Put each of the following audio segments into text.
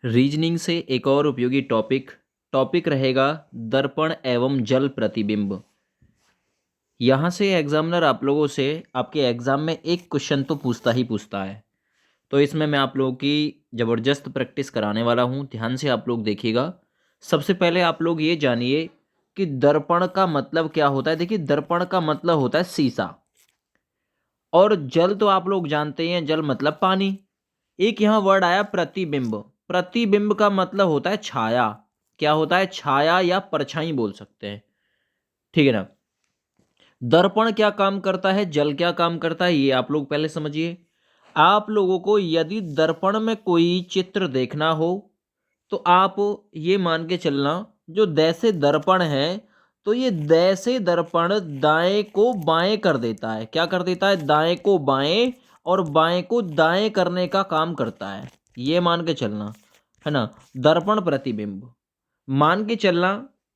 Reasoning से एक और उपयोगी टॉपिक रहेगा दर्पण एवं जल प्रतिबिंब। यहाँ से एग्जामिनर आप लोगों से आपके एग्जाम में एक क्वेश्चन तो पूछता ही पूछता है। तो इसमें मैं आप लोगों की ज़बरदस्त प्रैक्टिस कराने वाला हूँ, ध्यान से आप लोग देखिएगा। सबसे पहले आप लोग ये जानिए कि दर्पण का मतलब क्या होता है। देखिए, दर्पण का मतलब होता है शीशा, और जल तो आप लोग जानते हैं, जल मतलब पानी। एक यहाँ वर्ड आया प्रतिबिंब। प्रतिबिंब का मतलब होता है छाया। क्या होता है? छाया या परछाई बोल सकते हैं, ठीक है ना। दर्पण क्या काम करता है, जल क्या काम करता है, ये आप लोग पहले समझिए। आप लोगों को यदि दर्पण में कोई चित्र देखना हो तो आप ये मान के चलना, जो दैसे दर्पण है तो ये दैसे दर्पण दाएं को बाएं कर देता है। क्या कर देता है? दाएं को बाएं और बाएं को दाएं करने का काम करता है। ये मान के चलना, है ना। दर्पण प्रतिबिंब मान के चलना।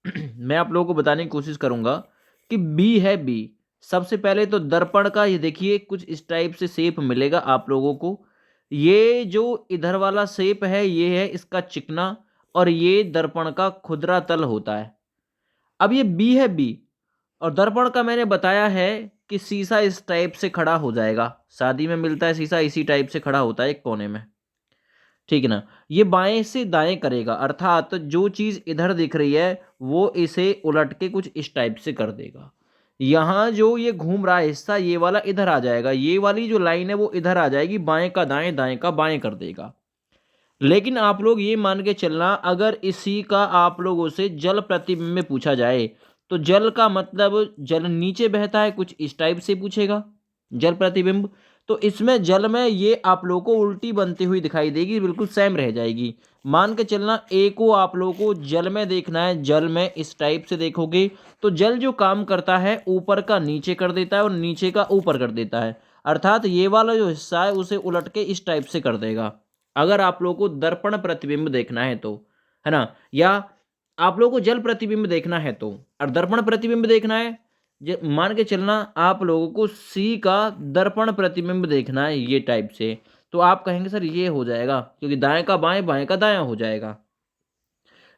मैं आप लोगों को बताने की कोशिश करूंगा कि बी है बी। सबसे पहले तो दर्पण का ये देखिए, कुछ इस टाइप से शेप मिलेगा आप लोगों को। ये जो इधर वाला शेप है ये है इसका चिकना, और ये दर्पण का खुरदरा तल होता है। अब ये बी है बी, और दर्पण का मैंने बताया है कि शीशा इस टाइप से खड़ा हो जाएगा। शादी में मिलता है शीशा, इसी टाइप से खड़ा होता है एक कोने में, ठीक है ना। ये बाएं से दाएं करेगा, अर्थात जो चीज इधर दिख रही है वो इसे उलट के कुछ इस टाइप से कर देगा। यहां जो ये घूम रहा है हिस्सा, ये वाला इधर आ जाएगा, ये वाली जो लाइन है वो इधर आ जाएगी, बाएं का दाएं दाएं का बाएं कर देगा। लेकिन आप लोग ये मान के चलना, अगर इसी का आप लोगों से जल प्रतिबिंब में पूछा जाए तो जल का मतलब जल नीचे बहता है, कुछ इस टाइप से पूछेगा जल प्रतिबिंब। तो इसमें जल में ये आप लोगों को उल्टी बनती हुई दिखाई देगी, बिल्कुल सेम रह जाएगी। मान के चलना ए को आप लोगों को जल में देखना है, जल में इस टाइप से देखोगे तो जल जो काम करता है ऊपर का नीचे कर देता है और नीचे का ऊपर कर देता है, अर्थात ये वाला जो हिस्सा है उसे उलट के इस टाइप से कर देगा। अगर आप लोगों को दर्पण प्रतिबिंब देखना है तो, है ना, या आप लोगों को जल प्रतिबिंब देखना है तो, और दर्पण प्रतिबिंब देखना है, मान के चलना आप लोगों को सी का दर्पण प्रतिबिंब देखना है ये टाइप से। तो आप कहेंगे सर ये हो जाएगा, क्योंकि दाएं का बाएं बाएं का दायां हो जाएगा।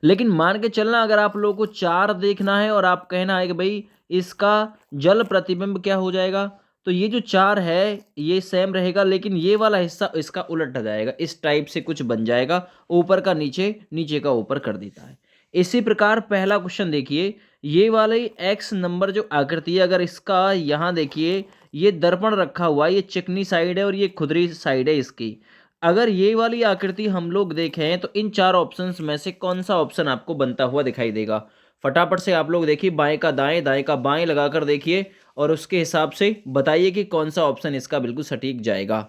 लेकिन मान के चलना अगर आप लोगों को चार देखना है और आप कहना है कि भाई इसका जल प्रतिबिंब क्या हो जाएगा, तो ये जो चार है ये सेम रहेगा, लेकिन ये वाला हिस्सा इसका उलट हो जाएगा, इस टाइप से कुछ बन जाएगा, ऊपर का नीचे नीचे का ऊपर कर देता है। इसी प्रकार पहला क्वेश्चन देखिए, ये वाले एक्स नंबर जो आकृति है, अगर इसका यहाँ देखिए ये दर्पण रखा हुआ है, ये चिकनी साइड है और ये खुदरी साइड है इसकी। अगर ये वाली आकृति हम लोग देखें तो इन चार ऑप्शंस में से कौन सा ऑप्शन आपको बनता हुआ दिखाई देगा? फटाफट से आप लोग देखिए, बाएं का दाएं दाएं का बाएं लगाकर देखिए और उसके हिसाब से बताइए कि कौन सा ऑप्शन इसका बिल्कुल सटीक जाएगा।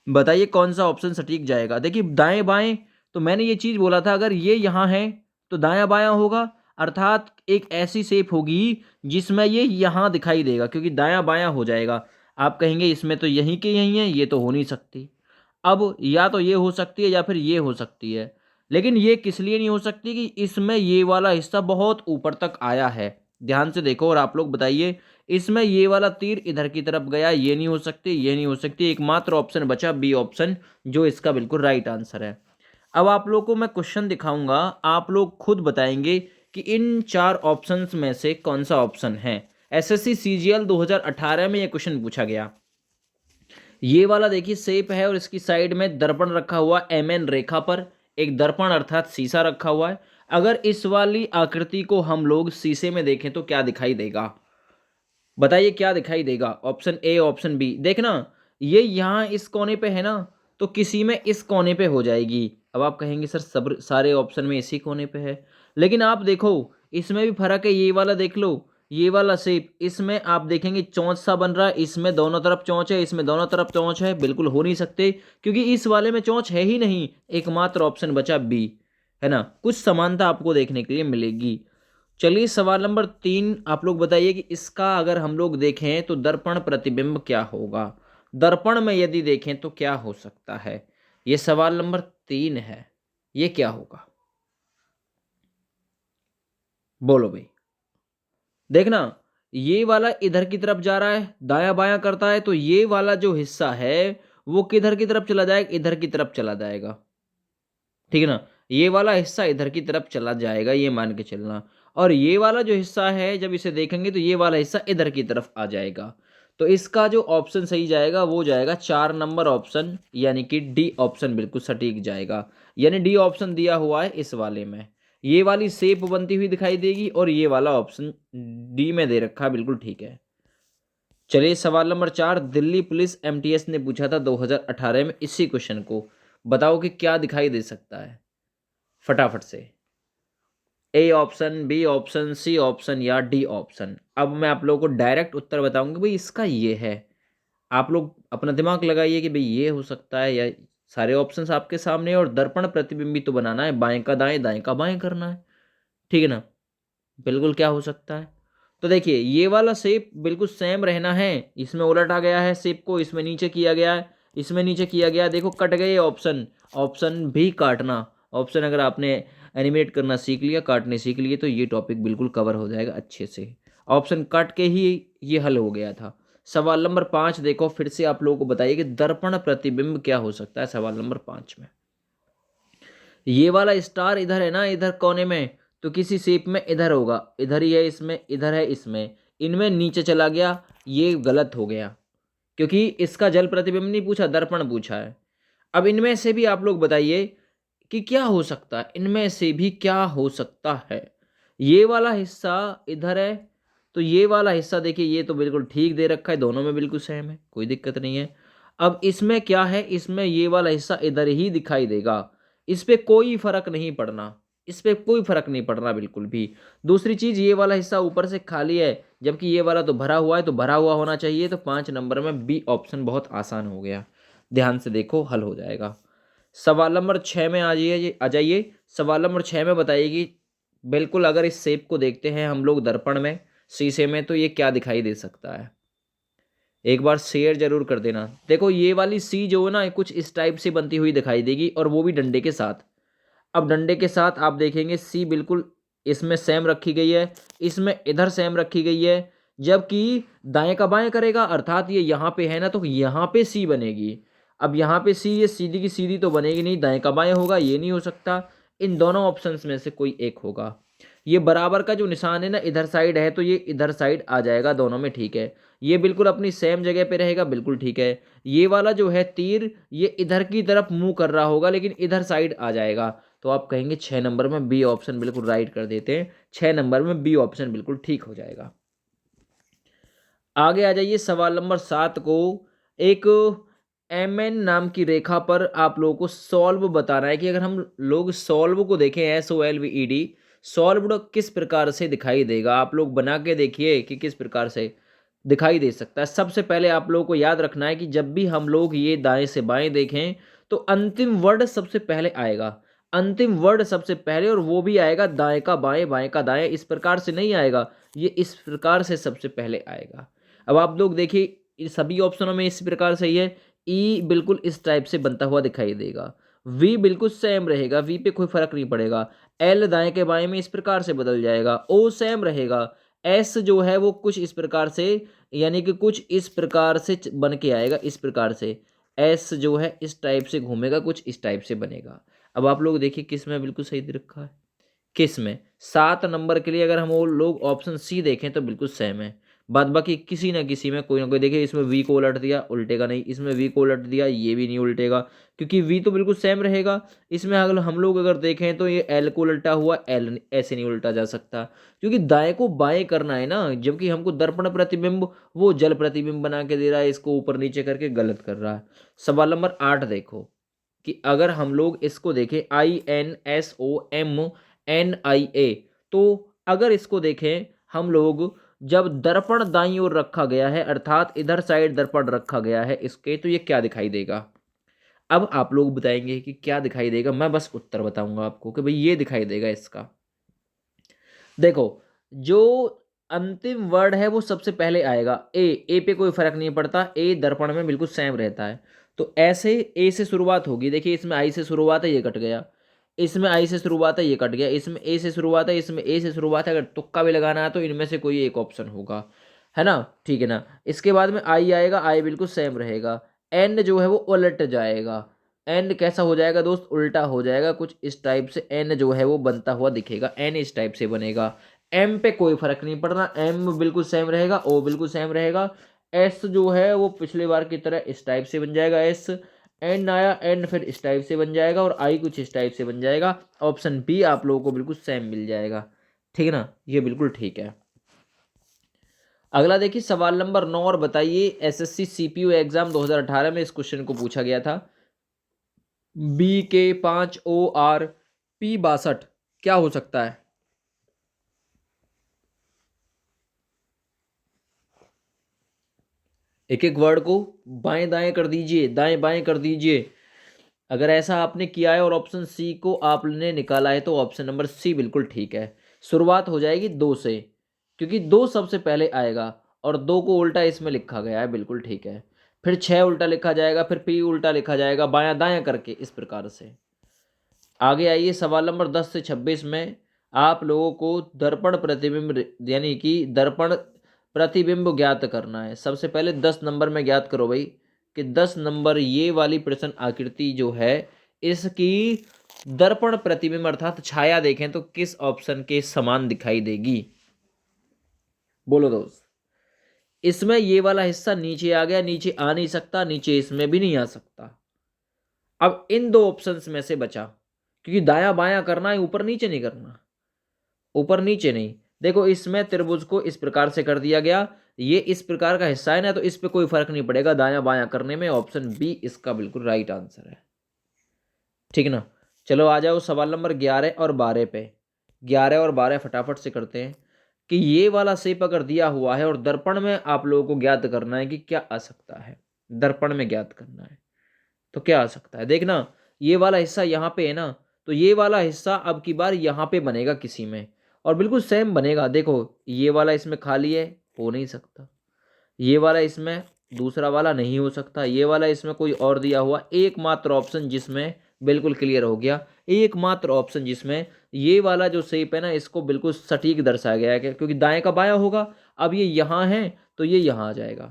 बताइए कौन सा ऑप्शन सटीक जाएगा। देखिए दाएं बाएं, तो मैंने ये चीज बोला था, अगर ये यहाँ है तो दायां बायां होगा, अर्थात एक ऐसी शेप होगी जिसमें ये यहाँ दिखाई देगा, क्योंकि दायां बायां हो जाएगा। आप कहेंगे इसमें तो यहीं के यहीं है, ये तो हो नहीं सकती। अब या तो ये हो सकती है या फिर ये हो सकती है, लेकिन ये किस लिए नहीं हो सकती कि इसमें ये वाला हिस्सा बहुत ऊपर तक आया है। ध्यान से देखो और आप लोग बताइए, इसमें ये वाला तीर इधर की तरफ गया, ये नहीं हो सकती, ये नहीं हो सकती, एकमात्र ऑप्शन बचा बी ऑप्शन, जो इसका बिल्कुल राइट आंसर है। अब आप लोग को मैं क्वेश्चन दिखाऊंगा, आप लोग खुद बताएंगे कि इन चार ऑप्शंस में से कौन सा ऑप्शन है। एसएससी सीजीएल 2018 में यह क्वेश्चन पूछा गया। ये वाला देखिए शेप है और इसकी साइड में दर्पण रखा हुआ एम एन रेखा पर, एक दर्पण अर्थात शीशा रखा हुआ है। अगर इस वाली आकृति को हम लोग शीशे में देखें तो क्या दिखाई देगा? बताइए क्या दिखाई देगा? Option A option B. देखना ये यहाँ इस कोने पे है ना, तो किसी में इस कोने पे हो जाएगी। अब आप कहेंगे सर सब सारे ऑप्शन में इसी कोने पे है, लेकिन आप देखो इसमें भी फर्क है। ये वाला देख लो, ये वाला शेप, इसमें आप देखेंगे चोंच सा बन रहा है, इसमें दोनों तरफ चोंच है, इसमें दोनों तरफ चोंच है, बिल्कुल हो नहीं सकते, क्योंकि इस वाले में चोंच है ही नहीं। एकमात्र ऑप्शन बचा बी, है ना। कुछ समानता आपको देखने के लिए मिलेगी। चलिए सवाल नंबर 3, आप लोग बताइए कि इसका अगर हम लोग देखें तो दर्पण प्रतिबिंब क्या होगा। दर्पण में यदि देखें तो क्या हो सकता है? ये सवाल नंबर 3 है, ये क्या होगा? बोलो भाई। देखना ये वाला इधर की तरफ जा रहा है, दायां बायां करता है, तो ये वाला जो हिस्सा है वो किधर की तरफ चला जाएगा, इधर की तरफ चला जाएगा, ठीक है ना। ये वाला हिस्सा इधर की तरफ चला जाएगा, ये मान के चलना। और ये वाला जो हिस्सा है जब इसे देखेंगे तो ये वाला हिस्सा इधर की तरफ आ जाएगा। तो इसका जो ऑप्शन सही जाएगा वो जाएगा 4 नंबर ऑप्शन, यानी कि डी ऑप्शन बिल्कुल सटीक जाएगा। यानी डी ऑप्शन दिया हुआ है इस वाले में, ये वाली शेप बनती हुई दिखाई देगी और ये वाला ऑप्शन डी में दे रखा है, बिल्कुल ठीक है। चलिए सवाल नंबर 4, दिल्ली पुलिस एमटीएस ने पूछा था 2018 में इसी क्वेश्चन को, बताओ कि क्या दिखाई दे सकता है फटाफट से। A option, B option, C option या डी ऑप्शन। अब मैं आप लोगों को डायरेक्ट उत्तर बताऊंगा भाई इसका ये है, आप लोग अपना दिमाग लगाइए कि भाई ये हो सकता है या सारे ऑप्शंस आपके सामने हैं, और दर्पण प्रतिबिंबी तो बनाना है, बाएं का दाएं दाएं का बाएं करना है, ठीक है ना। बिल्कुल क्या हो सकता है, तो देखिए ये वाला शेप बिल्कुल सेम रहना है, इसमें उलटा गया है शेप को, इसमें नीचे किया गया है, इसमें नीचे किया गया, देखो कट गए ऑप्शन, ऑप्शन भी काटना। ऑप्शन अगर आपने एनिमेट करना सीख लिया, काटने सीख लिए, तो ये टॉपिक बिल्कुल कवर हो जाएगा अच्छे से। ऑप्शन काट के ही ये हल हो गया था। सवाल नंबर 5 देखो, फिर से आप लोगों को बताइए कि दर्पण प्रतिबिंब क्या हो सकता है। सवाल नंबर 5 में ये वाला स्टार इधर है ना, इधर कोने में, तो किसी शेप में इधर होगा, इधर ही है इसमें, इधर है इसमें, इनमें नीचे चला गया, ये गलत हो गया, क्योंकि इसका जल प्रतिबिंब नहीं पूछा, दर्पण पूछा है। अब इनमें से भी आप लोग बताइए कि क्या हो सकता है, इनमें से भी क्या हो सकता है। ये वाला हिस्सा इधर है, तो ये वाला हिस्सा देखिए ये तो बिल्कुल ठीक दे रखा है, दोनों में बिल्कुल सेम है, कोई दिक्कत नहीं है। अब इसमें क्या है, इसमें ये वाला हिस्सा इधर ही दिखाई देगा, इस पे कोई फर्क नहीं पड़ना, इस पे कोई फर्क नहीं पड़ना बिल्कुल भी। दूसरी चीज, ये वाला हिस्सा ऊपर से खाली है, जबकि ये वाला तो भरा हुआ है, तो भरा हुआ होना चाहिए। तो 5 नंबर में बी ऑप्शन बहुत आसान हो गया, ध्यान से देखो हल हो जाएगा। सवाल नंबर 6 में आ जाइए। सवाल नंबर 6 में बताइए कि बिल्कुल अगर इस शेप को देखते हैं हम लोग दर्पण में, शीशे में, तो ये क्या दिखाई दे सकता है। एक बार शेयर जरूर कर देना। देखो ये वाली सी जो है ना, कुछ इस टाइप से बनती हुई दिखाई देगी, और वो भी डंडे के साथ। अब डंडे के साथ आप देखेंगे सी बिल्कुल इसमें सेम रखी गई है, इसमें इधर सेम रखी गई है, जबकि दाएं का बाएं करेगा, अर्थात ये यहाँ पे है ना, तो यहाँ पे सी बनेगी। अब यहाँ पे सी, ये सीधी की सीधी तो बनेगी नहीं, दाएं का बाएं होगा, ये नहीं हो सकता। इन दोनों ऑप्शंस में से कोई एक होगा। ये बराबर का जो निशान है ना, इधर साइड है, तो ये इधर साइड आ जाएगा, दोनों में ठीक है। ये बिल्कुल अपनी सेम जगह पे रहेगा, बिल्कुल ठीक है। ये वाला जो है तीर, ये इधर की तरफ मुंह कर रहा होगा, लेकिन इधर साइड आ जाएगा। तो आप कहेंगे 6 नंबर में बी ऑप्शन बिल्कुल राइट कर देते हैं, 6 नंबर में बी ऑप्शन बिल्कुल ठीक हो जाएगा। आगे आ जाइए सवाल नंबर 7 को। एक एम एन नाम की रेखा पर आप लोगों को सॉल्व बताना है कि अगर हम लोग सॉल्व को देखें, SOLVED, सॉल्व्ड किस प्रकार से दिखाई देगा। आप लोग बना के देखिए कि किस प्रकार से दिखाई दे सकता है। सबसे पहले आप लोगों को याद रखना है कि जब भी हम लोग ये दाएं से बाएं देखें, तो अंतिम वर्ड सबसे पहले आएगा, अंतिम वर्ड सबसे पहले, और वो भी आएगा दाएं का बाएं, बाएं का दाएं, इस प्रकार से नहीं आएगा, ये इस प्रकार से सबसे पहले आएगा। अब आप लोग देखिए इस सभी ऑप्शनों में इस प्रकार से ही है। ई बिल्कुल इस टाइप से बनता हुआ दिखाई देगा, वी बिल्कुल सेम रहेगा, वी पे कोई फर्क नहीं पड़ेगा। एल दाएं के बाएं में इस प्रकार से बदल जाएगा, ओ सेम रहेगा। एस जो है वो कुछ इस प्रकार से, यानी कि कुछ इस प्रकार से बन के आएगा, इस प्रकार से। एस जो है इस टाइप से घूमेगा, कुछ इस टाइप से बनेगा। अब आप लोग देखिए किस में बिल्कुल सही दे रखा है, किस में। 7 नंबर के लिए अगर हम वो लोग ऑप्शन सी देखें तो बिल्कुल सेम है, बाद बाकी किसी ना किसी में कोई ना कोई। देखिए इसमें वी को उलट दिया, उल्टेगा नहीं, इसमें वी को उलट दिया, ये भी नहीं उल्टेगा, क्योंकि वी तो बिल्कुल सेम रहेगा। इसमें अगर हम लोग अगर देखें तो ये एल को उल्टा हुआ, एल ऐसे नहीं उल्टा जा सकता, क्योंकि दाएं को बाएं करना है ना, जबकि हमको दर्पण प्रतिबिंब वो जल प्रतिबिंब बना के दे रहा है, इसको ऊपर नीचे करके गलत कर रहा है। सवाल नंबर 8 देखो कि अगर हम लोग इसको देखें, INSOMNIA, तो अगर इसको देखें हम लोग, जब दर्पण दाईं ओर रखा गया है, अर्थात इधर साइड दर्पण रखा गया है इसके, तो ये क्या दिखाई देगा। अब आप लोग बताएंगे कि क्या दिखाई देगा, मैं बस उत्तर बताऊंगा आपको कि भाई ये दिखाई देगा इसका। देखो जो अंतिम वर्ड है वो सबसे पहले आएगा, ए पे कोई फर्क नहीं पड़ता, ए दर्पण में बिल्कुल सेम रहता है। तो ऐसे ए से शुरुआत होगी, देखिए इसमें आई से शुरुआत है, ये कट गया, इसमें आई से शुरुआत है, ये कट गया, इसमें ए से शुरुआत है, इसमें ए से शुरुआत है। अगर तुक्का भी लगाना है तो इनमें से कोई एक ऑप्शन होगा, है ना, ठीक है ना। इसके बाद में आई आएगा, आई बिल्कुल सेम रहेगा। एन जो है वो उलट जाएगा। एन कैसा हो जाएगा दोस्त, उल्टा हो जाएगा, कुछ इस टाइप से एन जो है वो बनता हुआ दिखेगा, एन इस टाइप से बनेगा। एम पे कोई फर्क नहीं पड़ना, एम बिल्कुल सेम रहेगा, ओ बिल्कुल सेम रहेगा। एस जो है वो पिछली बार की तरह इस टाइप से बन जाएगा एस। एन आया, एन फिर इस टाइप से बन जाएगा, और आई कुछ इस टाइप से बन जाएगा। ऑप्शन बी आप लोगों को बिल्कुल सेम मिल जाएगा, ठीक है ना, ये बिल्कुल ठीक है। अगला देखिए सवाल नंबर 9, और बताइए एसएससी सीपीयू एग्जाम 2018 में इस क्वेश्चन को पूछा गया था। BK5OR क्या हो सकता है? एक एक वर्ड को बाएं दाएं कर दीजिए, दाएं बाएं कर दीजिए। अगर ऐसा आपने किया है और ऑप्शन सी को आपने निकाला है तो ऑप्शन नंबर सी बिल्कुल ठीक है। शुरुआत हो जाएगी 2 से, क्योंकि 2 सबसे पहले आएगा, और 2 को उल्टा इसमें लिखा गया है, बिल्कुल ठीक है। फिर 6 उल्टा लिखा जाएगा, फिर पी उल्टा लिखा जाएगा, बायां दायां करके, इस प्रकार से। आगे आइए सवाल नंबर 10 से 26 में आप लोगों को दर्पण प्रतिबिंब यानी कि दर्पण प्रतिबिंब ज्ञात करना है। सबसे पहले 10 नंबर में ज्ञात करो भाई कि 10 नंबर ये वाली प्रश्न आकृति जो है इसकी दर्पण प्रतिबिंब अर्थात छाया देखें तो किस ऑप्शन के समान दिखाई देगी? बोलो दोस्त। इसमें ये वाला हिस्सा नीचे आ गया, नीचे आ नहीं सकता, नीचे इसमें भी नहीं आ सकता। अब इन दो ऑप्शंस में से बचा, क्योंकि दायां बायां करना है, ऊपर नीचे नहीं करना, ऊपर नीचे नहीं। देखो इसमें त्रिभुज को इस प्रकार से कर दिया गया, ये इस प्रकार का हिस्सा है ना, तो इस पे कोई फर्क नहीं पड़ेगा दायां बायां करने में। ऑप्शन बी इसका बिल्कुल राइट आंसर है, ठीक ना। चलो आ जाओ सवाल नंबर 11 और 12 पे। 11 और 12 फटाफट से करते हैं कि ये वाला शेप अगर दिया हुआ है और दर्पण में आप लोगों को ज्ञात करना है कि क्या आ सकता है, दर्पण में ज्ञात करना है तो क्या आ सकता है। देखना ये वाला हिस्सा यहाँ पे है ना, तो ये वाला हिस्सा अब की बार यहाँ पे बनेगा किसी में, और बिल्कुल सेम बनेगा। देखो ये वाला इसमें खाली है, हो नहीं सकता। ये वाला इसमें, दूसरा वाला नहीं हो सकता। ये वाला इसमें कोई और दिया हुआ, एकमात्र ऑप्शन जिसमें बिल्कुल क्लियर हो गया, एकमात्र ऑप्शन जिसमें ये वाला जो शेप है ना इसको बिल्कुल सटीक दर्शाया गया है, क्योंकि दाएं का बायां होगा। अब ये यहाँ है तो ये यहाँ आ जाएगा।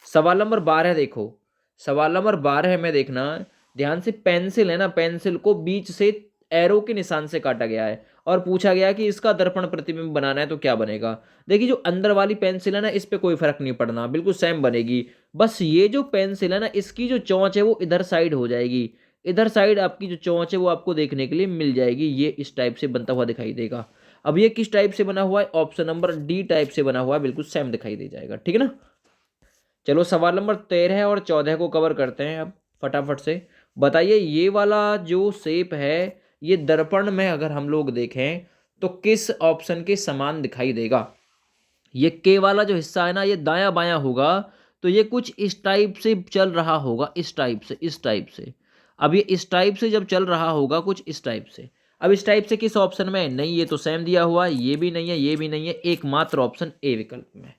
सवाल नंबर 12 देखो, सवाल नंबर 12 में देखना ध्यान से, पेंसिल है ना, पेंसिल को बीच से एरो के निशान से काटा गया है और पूछा गया कि इसका दर्पण प्रतिबिंब बनाना है तो क्या बनेगा। देखिए जो अंदर वाली पेंसिल है ना इस पे कोई फर्क नहीं पड़ना, बिल्कुल सेम बनेगी। बस ये जो पेंसिल है ना इसकी जो चोंच है वो इधर साइड हो जाएगी, इधर साइड आपकी जो चोंच है वो आपको देखने के लिए मिल जाएगी। ये इस टाइप से बनता हुआ दिखाई देगा। अब ये किस टाइप से बना हुआ है, ऑप्शन नंबर डी टाइप से बना हुआ है, बिल्कुल सेम दिखाई दे जाएगा, ठीक है ना। चलो सवाल नंबर 13 और 14 को कवर करते हैं अब फटाफट से। बताइए ये वाला जो शेप है ये दर्पण में अगर हम लोग देखें तो किस ऑप्शन के समान दिखाई देगा। ये के वाला जो हिस्सा है ना ये दायां बायां होगा, तो ये कुछ इस टाइप से चल रहा होगा, इस टाइप से, इस टाइप से। अब ये इस टाइप से जब चल रहा होगा कुछ इस टाइप से, अब इस टाइप से किस ऑप्शन में नहीं, ये तो सेम दिया हुआ है, ये भी नहीं है, ये भी नहीं है, एकमात्र ऑप्शन ए विकल्प में,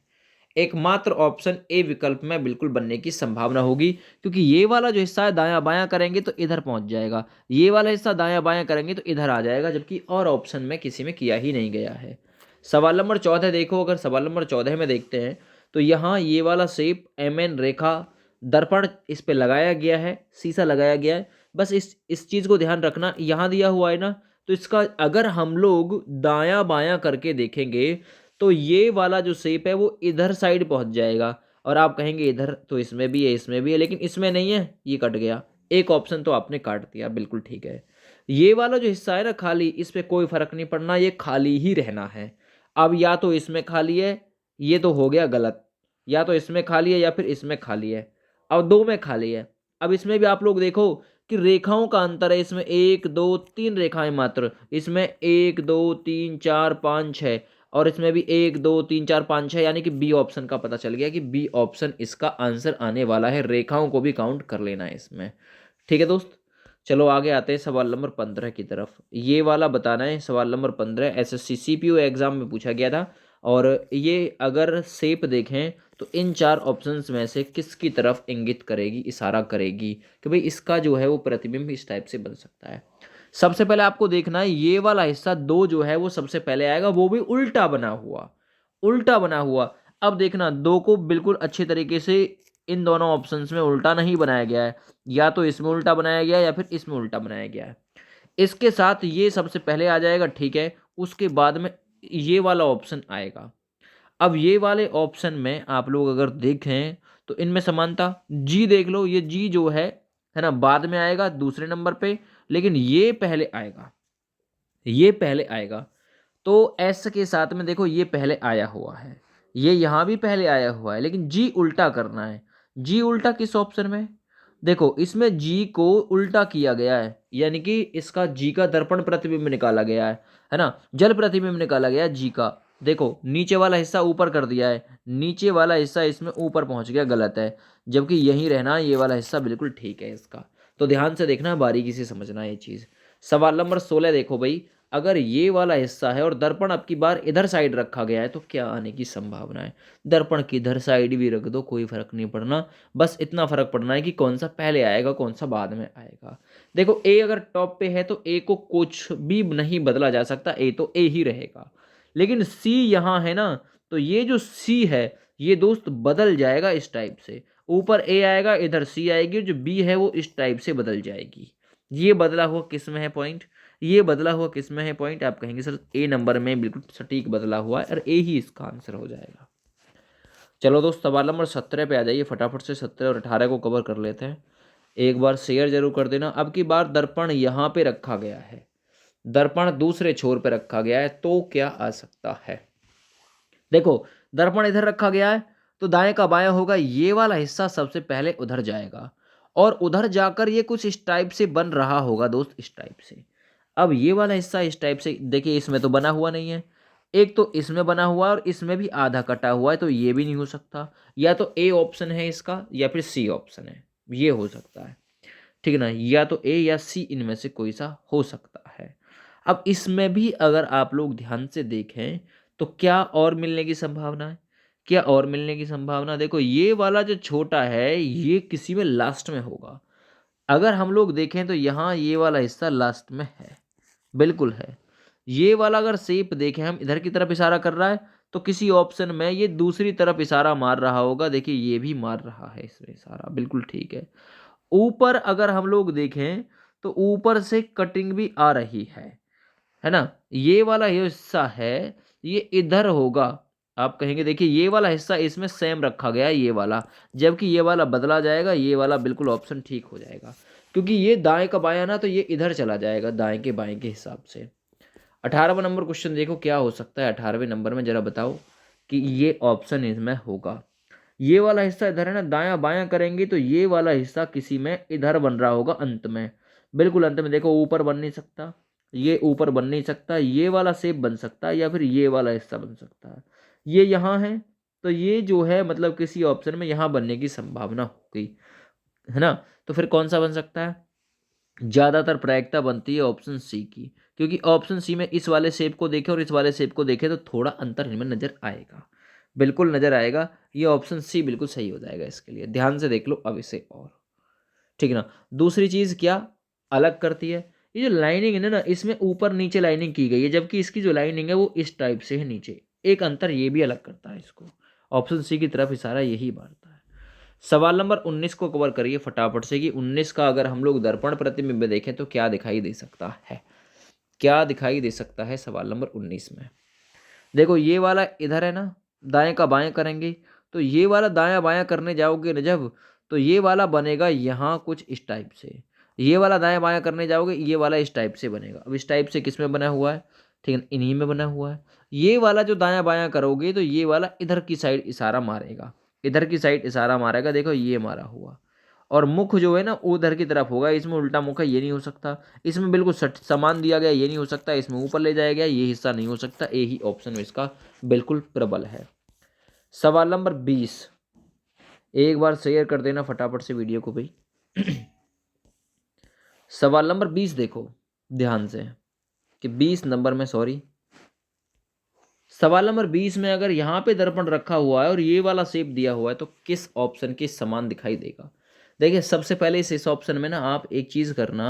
एकमात्र ऑप्शन ए विकल्प में बिल्कुल बनने की संभावना होगी। क्योंकि ये वाला जो हिस्सा है दायां बायां करेंगे तो इधर पहुंच जाएगा, ये वाला हिस्सा दायां बायां करेंगे तो इधर आ जाएगा, जबकि और ऑप्शन में किसी में किया ही नहीं गया है। सवाल नंबर 14 देखो, अगर सवाल नंबर 14 में देखते हैं तो यहाँ ये वाला शेप एम एन रेखा दर्पण इस पे लगाया गया है, शीशा लगाया गया है। बस इस चीज़ को ध्यान रखना, यहाँ दिया हुआ है ना, तो इसका अगर हम लोग दायां बायां करके देखेंगे तो ये वाला जो शेप है वो इधर साइड पहुंच जाएगा, और आप कहेंगे इधर तो इसमें भी है, इसमें भी है, लेकिन इसमें नहीं है, ये कट गया। एक ऑप्शन तो आपने काट दिया, बिल्कुल ठीक है। ये वाला जो हिस्सा है ना खाली, इस पे कोई फर्क नहीं पड़ना, ये खाली ही रहना है। अब या तो इसमें खाली है, ये तो हो गया गलत, या तो इसमें खाली है या फिर इसमें खाली है। अब दो में खाली है। अब इसमें भी आप लोग देखो कि रेखाओं का अंतर है, इसमें 1 2 3 रेखाएं मात्र, इसमें 1 2 3 4 5 6, और इसमें भी 1 2 3 4 5 6, यानी कि बी ऑप्शन का पता चल गया कि बी ऑप्शन इसका आंसर आने वाला है। रेखाओं को भी काउंट कर लेना है इसमें, ठीक है दोस्त। चलो आगे आते हैं सवाल नंबर 15 की तरफ। ये वाला बताना है, सवाल नंबर 15 एसएससी सीपीयू एग्जाम में पूछा गया था, और ये अगर शेप देखें तो इन 4 ऑप्शंस में से किसकी तरफ इंगित करेगी, इशारा करेगी कि भाई इसका जो है वो प्रतिबिंब इस टाइप से बन सकता है। सबसे पहले आपको देखना है ये वाला हिस्सा 2 जो है वो सबसे पहले आएगा, वो भी उल्टा बना हुआ, उल्टा बना हुआ। अब देखना 2 को बिल्कुल अच्छे तरीके से इन दोनों ऑप्शंस में उल्टा नहीं बनाया गया है, या तो इसमें उल्टा बनाया गया है या फिर इसमें उल्टा बनाया गया है। इसके साथ ये सबसे पहले आ जाएगा, ठीक है। उसके बाद में ये वाला ऑप्शन आएगा। अब ये वाले ऑप्शन में आप लोग अगर देखें तो इनमें समानता जी देख लो, ये जी जो है ना, बाद में आएगा दूसरे नंबर पे, लेकिन ये पहले आएगा, ये पहले आएगा। तो एस के साथ में देखो ये पहले आया हुआ है, ये यहाँ भी पहले आया हुआ है, लेकिन जी उल्टा करना है। जी उल्टा किस ऑप्शन में? देखो इसमें जी को उल्टा किया गया है, यानी कि इसका जी का दर्पण प्रतिबिंब निकाला गया है ना, जल प्रतिबिंब निकाला गया है जी का। देखो नीचे वाला हिस्सा ऊपर कर दिया है, नीचे वाला हिस्सा इसमें ऊपर पहुंच गया, गलत है, जबकि यहीं रहना ये वाला हिस्सा बिल्कुल ठीक है इसका। तो ध्यान से देखना, बारीकी से समझना ये चीज़। सवाल नंबर 16 देखो भाई, अगर ये वाला हिस्सा है और दर्पण अब की बार इधर साइड रखा गया है तो क्या आने की संभावना है? दर्पण की इधर साइड भी रख दो, कोई फर्क नहीं पड़ना, बस इतना फर्क पड़ना है कि कौन सा पहले आएगा कौन सा बाद में आएगा। देखो ए अगर टॉप पे है तो ए को कुछ भी नहीं बदला जा सकता, ए तो ए ही रहेगा। लेकिन सी यहाँ है ना, तो ये जो सी है ये दोस्त बदल जाएगा इस टाइप से, ऊपर ए आएगा इधर सी आएगी, जो बी है वो इस टाइप से बदल जाएगी। ये बदला हुआ किस में है पॉइंट? ये बदला हुआ किस में है पॉइंट? आप कहेंगे सर ए नंबर में बिल्कुल सटीक बदला हुआ है, और ए ही इसका आंसर हो जाएगा। चलो दोस्त सवाल नंबर 17 पे आ जाइए, फटाफट से 17 और 18 को कवर कर लेते हैं। एक बार शेयर जरूर कर देना। अब की बार दर्पण यहाँ पे रखा गया है, दर्पण दूसरे छोर पे रखा गया है, तो क्या आ सकता है? देखो दर्पण इधर रखा गया है तो दाएं का बायां होगा, ये वाला हिस्सा सबसे पहले उधर जाएगा, और उधर जाकर ये कुछ इस टाइप से बन रहा होगा दोस्त, इस टाइप से। अब ये वाला हिस्सा इस टाइप से, देखिए इसमें तो बना हुआ नहीं है, एक तो इसमें बना हुआ है और इसमें भी आधा कटा हुआ है, तो ये भी नहीं हो सकता। या तो ए ऑप्शन है इसका या फिर सी ऑप्शन है, ये हो सकता है, ठीक है ना, या तो ए या सी इनमें से कोई सा हो सकता है। अब इसमें भी अगर आप लोग ध्यान से देखें तो क्या और मिलने की संभावना है? क्या और मिलने की संभावना? देखो ये वाला जो छोटा है ये किसी में लास्ट में होगा। अगर हम लोग देखें तो यहाँ ये वाला हिस्सा लास्ट में है, बिल्कुल है। ये वाला अगर शेप देखें हम, इधर की तरफ इशारा कर रहा है, तो किसी ऑप्शन में ये दूसरी तरफ इशारा मार रहा होगा। देखिए ये भी मार रहा है इसमें इशारा, बिल्कुल ठीक है। ऊपर अगर हम लोग देखें तो ऊपर से कटिंग भी आ रही है ना, ये वाला ये हिस्सा है ये इधर होगा। आप कहेंगे देखिए ये वाला हिस्सा इसमें सेम रखा गया है, ये वाला, जबकि ये वाला बदला जाएगा, ये वाला बिल्कुल ऑप्शन ठीक हो जाएगा, क्योंकि ये दाएं का बायां ना, तो ये इधर चला जाएगा दाएं के बाएं के हिसाब से। 18वां नंबर क्वेश्चन देखो क्या हो सकता है 18वें नंबर में, जरा बताओ कि ये ऑप्शन इसमें होगा। ये वाला हिस्सा इधर है ना, दायां बायां करेंगे तो ये वाला हिस्सा किसी में इधर बन रहा होगा अंत में, बिल्कुल अंत में। देखो ऊपर बन नहीं सकता, ये ऊपर बन नहीं सकता, ये वाला शेप बन सकता है या फिर ये वाला हिस्सा बन सकता है। ये यहाँ है तो ये जो है मतलब किसी ऑप्शन में यहाँ बनने की संभावना हो गई, है ना। तो फिर कौन सा बन सकता है? ज़्यादातर प्रायिकता बनती है ऑप्शन सी की, क्योंकि ऑप्शन सी में इस वाले शेप को देखें और इस वाले शेप को देखें तो थोड़ा अंतर इनमें नजर आएगा, बिल्कुल नजर आएगा। ये ऑप्शन सी बिल्कुल सही हो जाएगा इसके लिए, ध्यान से देख लो अब इसे, और ठीक है ना। दूसरी चीज़ क्या अलग करती है, ये जो लाइनिंग है ना, इसमें ऊपर नीचे लाइनिंग की गई है, जबकि इसकी जो लाइनिंग है वो इस टाइप से है नीचे, एक अंतर ये भी अलग करता है इसको। ऑप्शन सी की तरफ इशारा यही मारता है। सवाल नंबर 19 को कवर करिए फटाफट से, कि 19 का अगर हम लोग दर्पण प्रतिबिंब देखें तो क्या दिखाई दे सकता है? क्या दिखाई दे सकता है सवाल नंबर 19 में? देखो ये वाला इधर है ना, दाएं का बाएं करेंगे तो ये वाला दायां बायां करने जाओगे ना जब, तो ये वाला बनेगा यहाँ कुछ इस टाइप से। ये वाला दायां बायां करने जाओगे ये वाला इस टाइप से बनेगा। अब इस टाइप से किस में बना हुआ है? ठीक है, इन्हीं में बना हुआ है। ये वाला जो दायां बायां करोगे तो ये वाला इधर की साइड इशारा मारेगा, इधर की साइड इशारा मारेगा। देखो ये मारा हुआ, और मुख जो है ना उधर की तरफ होगा, इसमें उल्टा मुख है, ये नहीं हो सकता। इसमें बिल्कुल समान दिया गया, ये नहीं हो सकता। इसमें ऊपर ले जाया गया, ये हिस्सा नहीं हो सकता। ए ही ऑप्शन इसका बिल्कुल प्रबल है। सवाल नंबर 20, एक बार शेयर कर देना फटाफट से वीडियो को भाई। सवाल नंबर 20 देखो ध्यान से, कि 20 नंबर में, सॉरी, सवाल नंबर 20 में अगर यहाँ पे दर्पण रखा हुआ है और ये वाला शेप दिया हुआ है तो किस ऑप्शन के समान दिखाई देगा? देखिए सबसे पहले इस ऑप्शन में ना आप एक चीज़ करना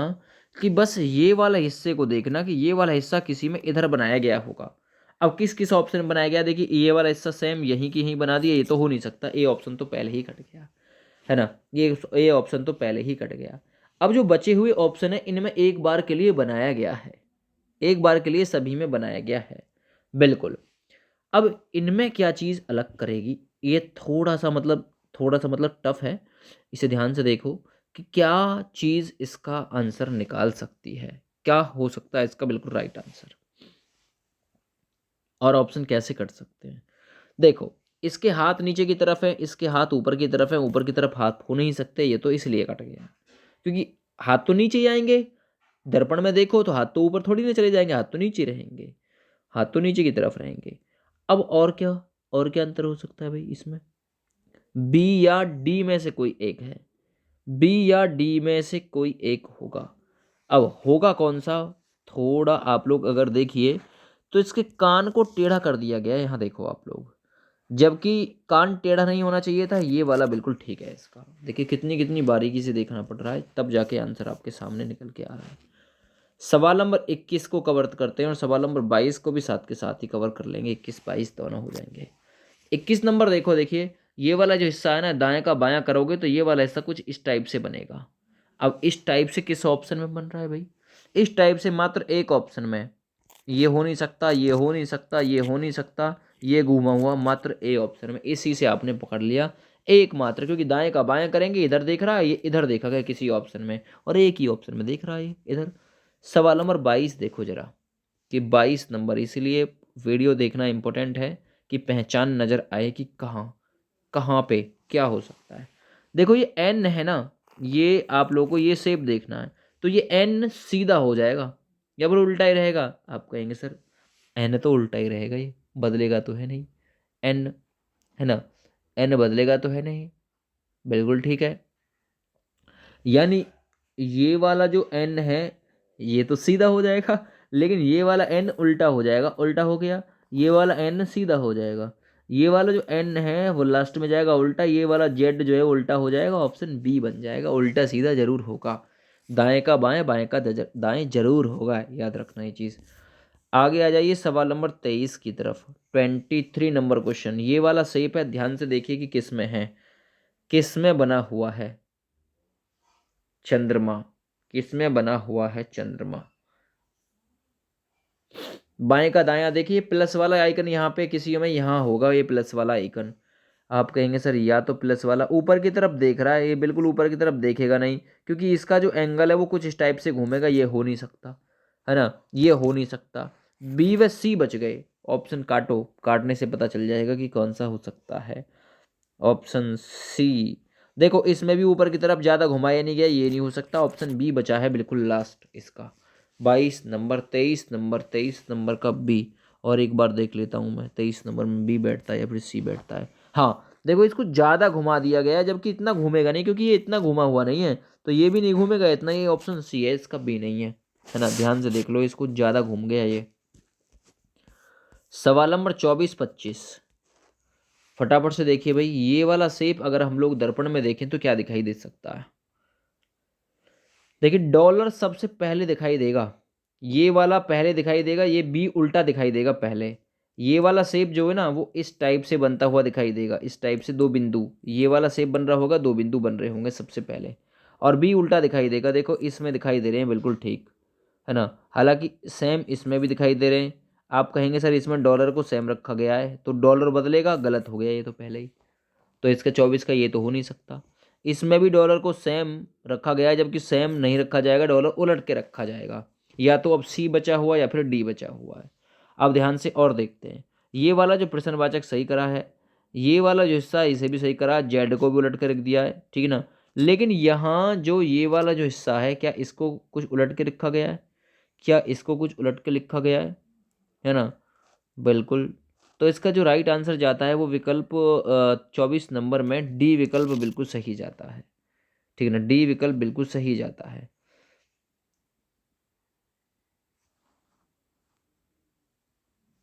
कि बस ये वाला हिस्से को देखना कि ये वाला हिस्सा किसी में इधर बनाया गया होगा। अब किस किस ऑप्शन में बनाया गया? देखिए ये वाला हिस्सा सेम यहीं की यहीं बना दिया, ये तो हो नहीं सकता, ए ऑप्शन तो पहले ही कट गया। है ना। ये ऑप्शन तो पहले ही कट गया। अब जो बचे हुए ऑप्शन है इनमें एक बार के लिए बनाया गया है, एक बार के लिए सभी में बनाया गया है, बिल्कुल। अब इनमें क्या चीज़ अलग करेगी, ये थोड़ा सा मतलब टफ है। इसे ध्यान से देखो कि क्या चीज़ इसका आंसर निकाल सकती है, क्या हो सकता है इसका बिल्कुल राइट आंसर, और ऑप्शन कैसे कट सकते हैं। देखो, इसके हाथ नीचे की तरफ है, इसके हाथ ऊपर की तरफ है, ऊपर की तरफ हाथ हो नहीं सकते, ये तो इसलिए कट गया क्योंकि हाथ तो नीचे ही आएंगे। दर्पण में देखो तो हाथ तो ऊपर थोड़ी ना चले जाएंगे, हाथ तो नीचे रहेंगे, हाथ तो नीचे की तरफ रहेंगे। अब और क्या अंतर हो सकता है भाई इसमें, बी या डी में से कोई एक है, बी या डी में से कोई एक होगा। अब होगा कौन सा, थोड़ा आप लोग अगर देखिए तो इसके कान को टेढ़ा कर दिया गया है, यहाँ देखो आप लोग, जबकि कान टेढ़ा नहीं होना चाहिए था, ये वाला बिल्कुल ठीक है इसका। देखिए कितनी कितनी बारीकी से देखना पड़ रहा है, तब जाके आंसर आपके सामने निकल के आ रहा है। सवाल नंबर 21 को कवर करते हैं और सवाल नंबर 22 को भी साथ के साथ ही कवर कर लेंगे, 21 22 दोनों हो जाएंगे। 21 नंबर देखो, देखिए ये वाला जो हिस्सा है ना, दाएं का बायां करोगे तो ये वाला हिस्सा कुछ इस टाइप से बनेगा। अब इस टाइप से किस ऑप्शन में बन रहा है भाई, इस टाइप से मात्र एक ऑप्शन में, ये हो नहीं सकता, ये हो नहीं सकता, ये हो नहीं सकता, ये घूमा हुआ मात्र ए ऑप्शन में, इसी से आपने पकड़ लिया एकमात्र, क्योंकि दाएं का बायां करेंगे, इधर देख रहा है, ये इधर देखा गया किसी ऑप्शन में, और एक ही ऑप्शन में देख रहा है ये इधर। सवाल नंबर 22 देखो जरा, कि 22 नंबर, इसीलिए वीडियो देखना इंपॉर्टेंट है कि पहचान नजर आए कि कहाँ कहाँ पे क्या हो सकता है। देखो ये एन है ना, ये आप लोगों को ये शेप देखना है, तो ये एन सीधा हो जाएगा या फिर उल्टा ही रहेगा। आप कहेंगे सर एन तो उल्टा ही रहेगा, ये बदलेगा तो है नहीं, एन, है ना, एन बदलेगा तो है नहीं, बिल्कुल ठीक है। यानी ये वाला जो एन है ये तो सीधा हो जाएगा, लेकिन ये वाला एन उल्टा हो जाएगा, उल्टा हो गया, ये वाला एन सीधा हो जाएगा, ये वाला जो एन है वो लास्ट में जाएगा उल्टा, ये वाला जेड जो है उल्टा हो जाएगा, ऑप्शन बी बन जाएगा, उल्टा सीधा जरूर होगा, दाएं का बाएं, बाएं का दाएं जरूर होगा, याद रखना ये चीज़। आगे आ जाइए सवाल नंबर 23 की तरफ, 23 नंबर क्वेश्चन, ये वाला शेप है, ध्यान से देखिए कि किस में है, किस में बना हुआ है चंद्रमा, किसमें बना हुआ है चंद्रमा। बाएं का दायां देखिए, प्लस वाला आइकन यहाँ पे किसी में यहाँ होगा, ये प्लस वाला आइकन। आप कहेंगे सर या तो प्लस वाला ऊपर की तरफ देख रहा है, ये बिल्कुल ऊपर की तरफ देखेगा नहीं, क्योंकि इसका जो एंगल है वो कुछ इस टाइप से घूमेगा, ये हो नहीं सकता, है ना, ये हो नहीं सकता। बी व सी बच गए, ऑप्शन काटो, काटने से पता चल जाएगा कि कौन सा हो सकता है। ऑप्शन सी, देखो इसमें भी ऊपर की तरफ ज़्यादा घुमाया नहीं गया, ये नहीं हो सकता, ऑप्शन बी बचा है बिल्कुल लास्ट इसका। 22 नंबर, 23 नंबर, 23 नंबर का बी, और एक बार देख लेता हूँ मैं 23 नंबर में बी बैठता है या फिर सी बैठता है। हाँ देखो इसको ज़्यादा घुमा दिया गया है, जबकि इतना घूमेगा नहीं, क्योंकि ये इतना घुमा हुआ नहीं है, तो ये भी नहीं घूमेगा इतना, ये ऑप्शन सी है, इसका बी नहीं है ना, ध्यान से देख लो, इसको ज़्यादा घूम गया ये। सवाल नंबर 24 25, फटाफट से देखिए भाई, ये वाला शेप अगर हम लोग दर्पण में देखें तो क्या दिखाई दे सकता है। देखिए डॉलर सबसे पहले दिखाई देगा, ये वाला पहले दिखाई देगा, ये बी उल्टा दिखाई देगा पहले, ये वाला शेप जो है ना वो इस टाइप से बनता हुआ दिखाई देगा, इस टाइप से दो बिंदु, ये वाला शेप बन रहा होगा, दो बिंदु बन रहे होंगे सबसे पहले, और बी उल्टा दिखाई देगा, देखो इसमें दिखाई दे रहे हैं बिल्कुल ठीक, है ना, हालांकि सेम इसमें भी दिखाई दे रहे हैं। आप कहेंगे सर इसमें डॉलर को सेम रखा गया है तो डॉलर बदलेगा, गलत हो गया ये तो पहले ही, तो इसका 24 का ये तो हो नहीं सकता। इसमें भी डॉलर को सेम रखा गया है, जबकि सेम नहीं रखा जाएगा, डॉलर उलट के रखा जाएगा, या तो अब सी बचा हुआ या फिर डी बचा हुआ है। अब ध्यान से और देखते हैं, ये वाला जो प्रश्नवाचक सही करा है, ये वाला जो हिस्सा है इसे भी सही करा, जेड को भी उलट के रख दिया है, ठीक है ना, लेकिन यहाँ जो ये वाला जो हिस्सा है, क्या इसको कुछ उलट के लिखा गया है, क्या इसको कुछ उलट के लिखा गया है ना, बिल्कुल। तो इसका जो राइट आंसर जाता है वो विकल्प 24 नंबर में डी विकल्प बिल्कुल सही जाता है, ठीक है ना, डी विकल्प बिल्कुल सही जाता है।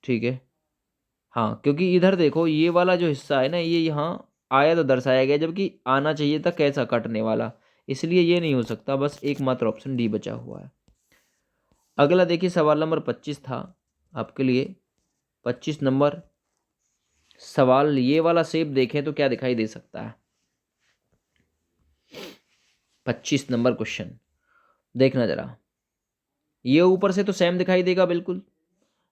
ठीक है, हाँ क्योंकि इधर देखो ये वाला जो हिस्सा है ना, ये यहाँ आया तो दर्शाया गया, जबकि आना चाहिए था कैसा कटने वाला, इसलिए ये नहीं हो सकता, बस एकमात्र ऑप्शन डी बचा हुआ है। अगला देखिए सवाल नंबर 25 था आपके लिए, 25 नंबर, सवाल ये वाला शेप देखें तो क्या दिखाई दे सकता है। 25 नंबर क्वेश्चन देखना जरा, ये ऊपर से तो सेम दिखाई देगा बिल्कुल,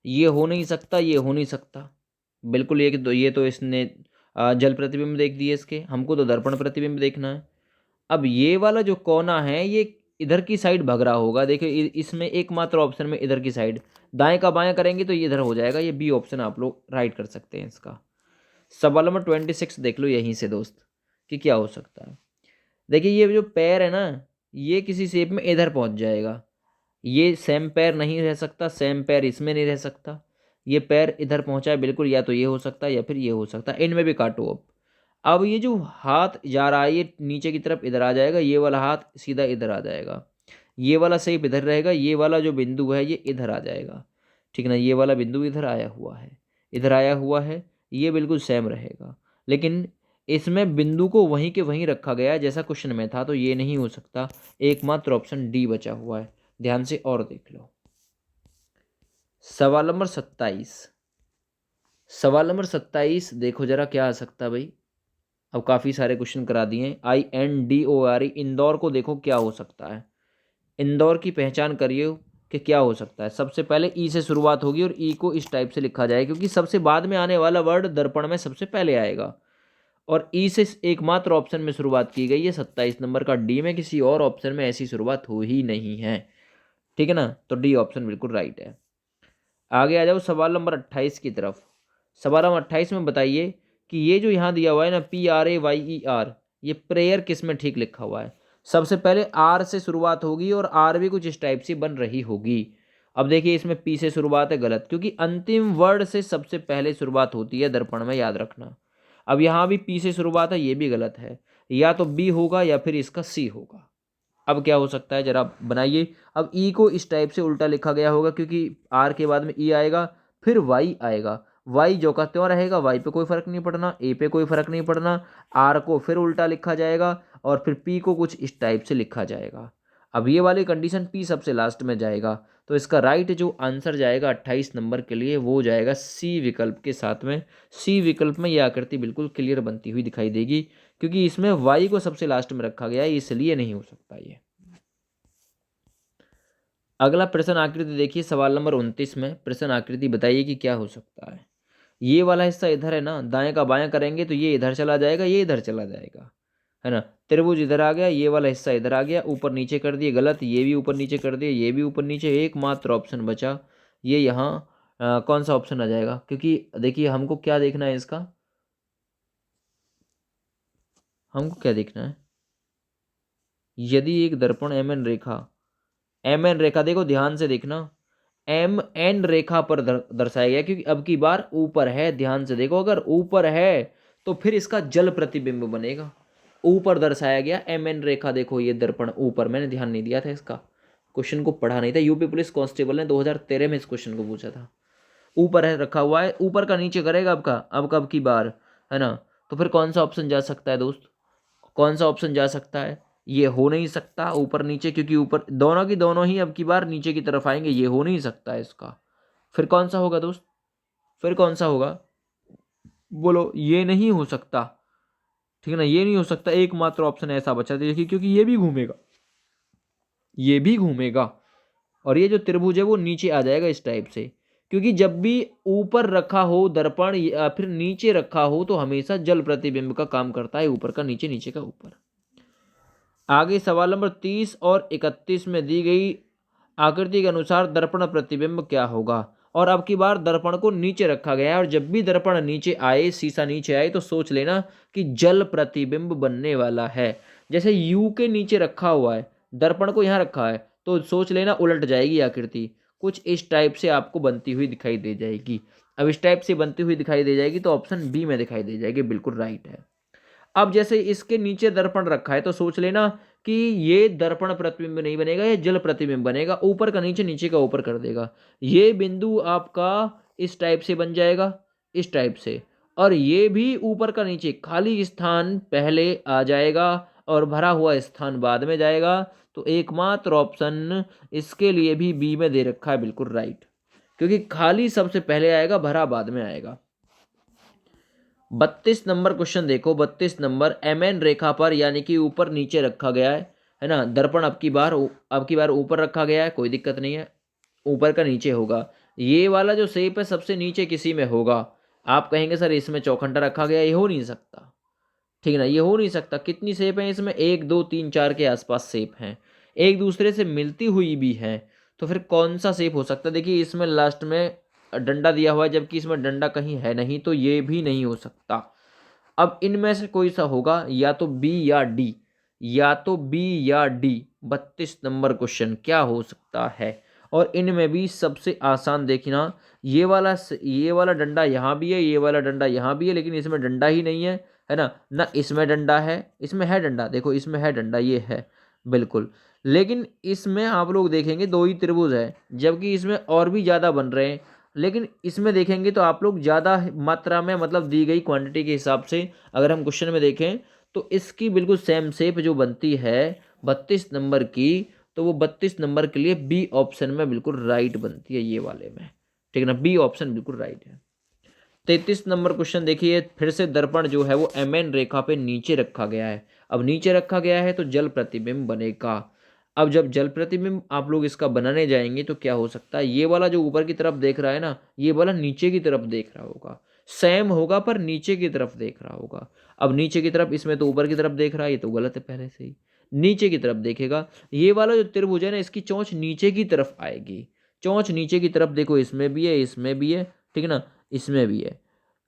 ये हो नहीं सकता, ये हो नहीं सकता बिल्कुल। ये तो इसने जल प्रतिबिंब देख दिए इसके, हमको तो दर्पण प्रतिबिंब देखना है। अब ये वाला जो कोना है ये इधर की साइड भग रहा होगा, देखिए इसमें एकमात्र ऑप्शन में इधर की साइड, दाएं का बायां करेंगे तो ये इधर हो जाएगा, ये बी ऑप्शन आप लोग राइट कर सकते हैं इसका। सवाल नंबर 26 देख लो यहीं से दोस्त कि क्या हो सकता है। देखिए ये जो पैर है ना, ये किसी शेप में इधर पहुंच जाएगा, ये सेम पैर नहीं रह सकता, सेम पैर इसमें नहीं रह सकता, ये पैर इधर पहुंचा है बिल्कुल, या तो ये हो सकता है या फिर ये हो सकता है, इनमें भी काटो। अब ये जो हाथ जा रहा है ये नीचे की तरफ इधर आ जाएगा, ये वाला हाथ सीधा इधर आ जाएगा, ये वाला शेप इधर रहेगा, ये वाला जो बिंदु है ये इधर आ जाएगा, ठीक ना, ये वाला बिंदु इधर आया हुआ है, इधर आया हुआ है, ये बिल्कुल सेम रहेगा। लेकिन इसमें बिंदु को वहीं के वहीं रखा गया है जैसा क्वेश्चन में था, तो ये नहीं हो सकता, एकमात्र ऑप्शन डी बचा हुआ है। ध्यान से और देख लो। सवाल नंबर 27, सवाल नंबर 27 देखो जरा क्या आ सकता है भाई। अब काफ़ी सारे क्वेश्चन करा दिए। INDOR इंदौर को देखो क्या हो सकता है, इंदौर की पहचान करिए कि क्या हो सकता है। सबसे पहले ई से शुरुआत होगी और ई को इस टाइप से लिखा जाए, क्योंकि सबसे बाद में आने वाला वर्ड दर्पण में सबसे पहले आएगा, और ई से एकमात्र ऑप्शन में शुरुआत की गई है 27 नंबर का, डी में किसी और ऑप्शन में ऐसी शुरुआत हो ही नहीं है, ठीक है ना, तो डी ऑप्शन बिल्कुल राइट है। आगे आ जाओ सवाल नंबर 28 की तरफ। सवाल नंबर 28 में बताइए कि ये जो यहाँ दिया हुआ है ना PRAYER, ये प्रेयर किस में ठीक लिखा हुआ है। सबसे पहले आर से शुरुआत होगी और आर भी कुछ इस टाइप से बन रही होगी। अब देखिए इसमें पी से शुरुआत है, गलत, क्योंकि अंतिम वर्ड से सबसे पहले शुरुआत होती है दर्पण में, याद रखना। अब यहाँ भी पी से शुरुआत है, ये भी गलत है, या तो बी होगा या फिर इसका सी होगा। अब क्या हो सकता है जरा बनाइए। अब ई को इस टाइप से उल्टा लिखा गया होगा, क्योंकि आर के बाद में ई आएगा, फिर वाई आएगा, वाई जो का त्यों रहेगा, वाई पे कोई फर्क नहीं पड़ना, ए पे कोई फर्क नहीं पड़ना, आर को फिर उल्टा लिखा जाएगा और फिर पी को कुछ इस टाइप से लिखा जाएगा। अब ये वाली कंडीशन पी सबसे लास्ट में जाएगा, तो इसका राइट जो आंसर जाएगा 28 नंबर के लिए वो जाएगा सी विकल्प के साथ में। सी विकल्प में यह आकृति बिल्कुल क्लियर बनती हुई दिखाई देगी, क्योंकि इसमें वाई को सबसे लास्ट में रखा गया है, इसलिए नहीं हो सकता ये। अगला प्रश्न आकृति देखिए, सवाल नंबर 29 में प्रश्न आकृति बताइए कि क्या हो सकता है। ये वाला हिस्सा इधर है ना, दाएं का बायां करेंगे तो ये इधर चला जाएगा, ये इधर चला जाएगा, है ना, त्रिभुज इधर आ गया, ये वाला हिस्सा इधर आ गया, ऊपर नीचे कर दिए, गलत, ये भी ऊपर नीचे कर दिए, ये भी ऊपर नीचे, एकमात्र ऑप्शन बचा ये यहाँ कौन सा ऑप्शन आ जाएगा, क्योंकि देखिए हमको क्या देखना है इसका, हमको क्या देखना है, यदि एक दर्पण एम एन रेखा देखो ध्यान से देखना, MN रेखा पर दर्शाया गया, क्योंकि अब की बार ऊपर है, ध्यान से देखो, अगर ऊपर है तो फिर इसका जल प्रतिबिंब बनेगा, ऊपर दर्शाया गया MN रेखा, देखो ये दर्पण ऊपर, मैंने ध्यान नहीं दिया था इसका, क्वेश्चन को पढ़ा नहीं था, यूपी पुलिस कांस्टेबल ने 2013 में इस क्वेश्चन को पूछा था। ऊपर है रखा हुआ है, ऊपर का नीचे करेगा अब का, अब कब की बार, है ना, तो फिर कौन सा ऑप्शन जा सकता है दोस्त, कौन सा ऑप्शन जा सकता है, ये हो नहीं सकता ऊपर नीचे, क्योंकि ऊपर दोनों की दोनों ही अब की बार नीचे की तरफ आएंगे, ये हो नहीं सकता है इसका। फिर कौन सा होगा दोस्त, फिर कौन सा होगा, बोलो, ये नहीं हो सकता, ठीक है ना, ये नहीं हो सकता, एकमात्र ऑप्शन ऐसा बचा, देखिए क्योंकि ये भी घूमेगा, ये भी घूमेगा, और ये जो त्रिभुज है वो नीचे आ जाएगा इस टाइप से, क्योंकि जब भी ऊपर रखा हो दर्पण या फिर नीचे रखा हो तो हमेशा जल प्रतिबिंब का काम करता है, ऊपर का नीचे, नीचे का ऊपर। आगे सवाल नंबर 30 और 31 में दी गई आकृति के अनुसार दर्पण प्रतिबिंब क्या होगा, और अब की बार दर्पण को नीचे रखा गया है, और जब भी दर्पण नीचे आए, शीशा नीचे आए, तो सोच लेना कि जल प्रतिबिंब बनने वाला है। जैसे यू के नीचे रखा हुआ है, दर्पण को यहाँ रखा है, तो सोच लेना उलट जाएगी आकृति, कुछ इस टाइप से आपको बनती हुई दिखाई दे जाएगी। अब इस टाइप से बनती हुई दिखाई दे जाएगी तो ऑप्शन बी में दिखाई दे जाएगी, बिल्कुल राइट है। अब जैसे इसके नीचे दर्पण रखा है तो सोच लेना कि ये दर्पण प्रतिबिंब नहीं बनेगा, ये जल प्रतिबिंब बनेगा, ऊपर का नीचे, नीचे का ऊपर कर देगा, ये बिंदु आपका इस टाइप से बन जाएगा, इस टाइप से, और ये भी ऊपर का नीचे, खाली स्थान पहले आ जाएगा और भरा हुआ स्थान बाद में जाएगा, तो एकमात्र ऑप्शन इसके लिए भी बी में दे रखा है, बिल्कुल राइट, क्योंकि खाली सबसे पहले आएगा, भरा बाद में आएगा। 32 नंबर क्वेश्चन देखो, 32 नंबर MN रेखा पर यानी कि ऊपर नीचे रखा गया है, है ना। दर्पण अब की बार ऊपर रखा गया है, कोई दिक्कत नहीं है, ऊपर का नीचे होगा। ये वाला जो शेप है सबसे नीचे किसी में होगा। आप कहेंगे सर इसमें चौखंडा रखा गया, ये हो नहीं सकता, ठीक है ना, ये हो नहीं सकता। कितनी शेप है इसमें, 1 2 3 4 के आसपास शेप हैं, एक दूसरे से मिलती हुई भी हैं। तो फिर कौन सा शेप हो सकता है? देखिए इसमें लास्ट में डंडा दिया हुआ है, जबकि इसमें डंडा कहीं है नहीं, तो ये भी नहीं हो सकता। अब इनमें से कोई सा होगा, या तो बी या डी, या तो बी या डी। 32 नंबर क्वेश्चन क्या हो सकता है? और इनमें भी सबसे आसान देखना, ये वाला डंडा यहाँ भी है, ये वाला डंडा यहाँ भी है, लेकिन इसमें डंडा ही नहीं है ना। ना इसमें डंडा है, इसमें है डंडा, देखो इसमें है डंडा, ये है बिल्कुल। लेकिन इसमें आप लोग देखेंगे 2 ही त्रिभुज है, जबकि इसमें और भी ज़्यादा बन रहे हैं। लेकिन इसमें देखेंगे तो आप लोग ज़्यादा मात्रा में, मतलब दी गई क्वांटिटी के हिसाब से अगर हम क्वेश्चन में देखें तो इसकी बिल्कुल सेम शेप जो बनती है 32 नंबर की, तो वो 32 नंबर के लिए बी ऑप्शन में बिल्कुल राइट बनती है, ये वाले में, ठीक है ना, बी ऑप्शन बिल्कुल राइट है। 33 नंबर क्वेश्चन देखिए, फिर से दर्पण जो है वो एमएन रेखा पे नीचे रखा गया है। अब नीचे रखा गया है तो जल प्रतिबिंब बनेगा। अब जब जल प्रतिबिंब आप लोग इसका बनाने जाएंगे तो क्या हो सकता है, ये वाला जो ऊपर की तरफ देख रहा है ना, ये वाला नीचे की तरफ देख रहा होगा, सेम होगा पर नीचे की तरफ देख रहा होगा। अब नीचे की तरफ, इसमें तो ऊपर की तरफ देख रहा है, ये तो गलत है पहले से ही, नीचे की तरफ देखेगा। ये वाला जो त्रिभुज है ना, इसकी चोंच नीचे की तरफ आएगी, चोंच नीचे की तरफ, देखो इसमें भी है, इसमें भी है, ठीक है ना, इसमें भी है,